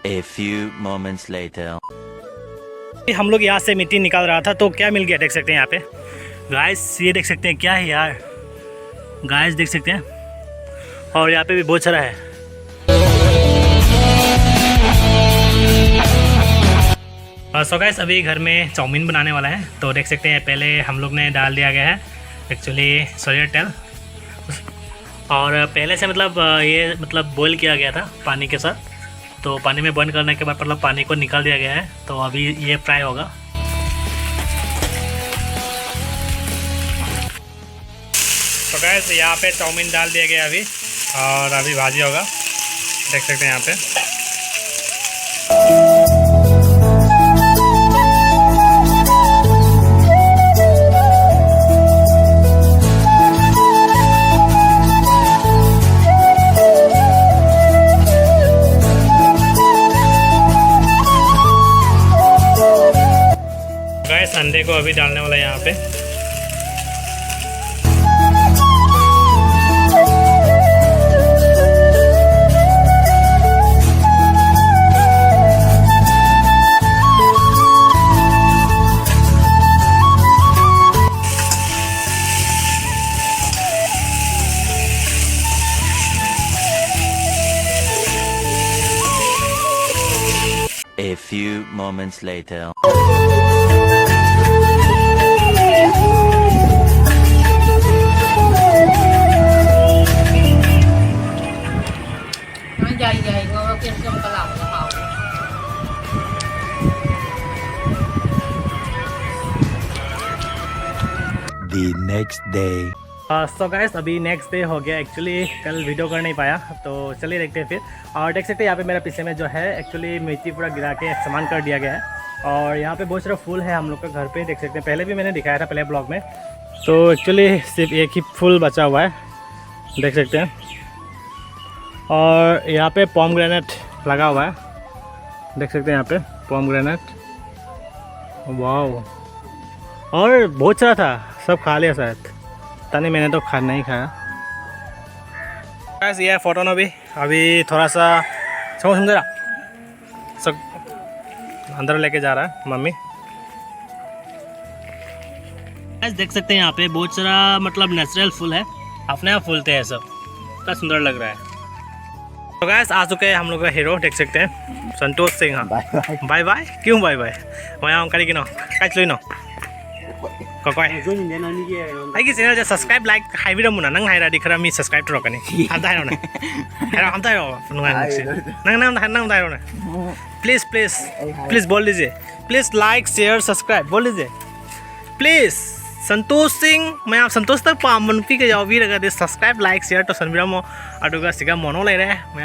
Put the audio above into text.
A few moments later. हम लोग यहाँ से मिट्टी निकाल रहा था तो क्या मिल गया देख सकते हैं यहाँ पे गाइस। ये देख सकते हैं क्या है यार गाइस, देख सकते हैं। और यहाँ पे भी बहुत सारा है। सो गाइस अभी घर में चाउमीन बनाने वाला है तो देख सकते हैं पहले हम लोग ने डाल दिया गया है एक्चुअली सोया तेल। और पहले से ये बॉईल किया गया था पानी के साथ। तो पानी में बॉईल करने के बाद पानी को निकाल दिया गया है। तो अभी ये फ्राई होगा। तो गाइस यहाँ पे चाउमीन डाल दिया गया अभी और अभी भाजी होगा, देख सकते हैं यहाँ पे। गाइस अंडे को अभी डालने वाला है यहाँ पे। A few moments later. The next day. So guys अभी नेक्स्ट डे हो गया। एक्चुअली कल वीडियो कर नहीं पाया तो चलिए देखते हैं फिर। और देख सकते हैं यहाँ पे मेरा पीछे में जो है एक्चुअली मिट्टी पूरा गिरा के सामान कर दिया गया है। और यहाँ पे बहुत सारा फूल है हम लोग का घर पे, देख सकते हैं। पहले भी मैंने दिखाया था पहले ब्लॉग में। तो एक्चुअली सिर्फ एक ही फूल बचा हुआ है, देख सकते हैं। और यहाँ पे पोमग्रेनेट लगा हुआ है, देख सकते हैं यहाँ पे पोमग्रेनेट। वाह, और बहुत सारा था, सब खा लिया शायद, पता नहीं, मैंने तो नहीं खाया। गाइस ये फोटो ना भी अभी थोड़ा सा सुंदर सब अंदर लेके जा रहा है मम्मी। गाइस देख सकते हैं यहाँ पे बहुत सारा नेचुरल फूल है, अपने आप फूलते हैं सब, इतना सुंदर लग रहा है। तो गाइस आ चुके हैं हम लोग का हीरो, देख सकते हैं संतोष सिंह। हाँ बाय बाय। क्यों बाय बाय? मैं करी कि नो अगर चैनल सब्सक्राइब लाइक हाइबिरमुना नंग हाइरादि खरा मी सब्सक्राइब तौरकनी आमता हाइरो प्लीज प्लीज प्लीज बोल दीजिए, प्लीज लाइक शेयर सब्सक्राइब बोल दीजिए प्लीज। संतोष सिंह मैं आप संतोष तक पाम नुपी के जाओ भी रगा दे सब्सक्राइब लाइक शेयर तो सनबिरमो अदुगा सिगा मनो ले रहे मैं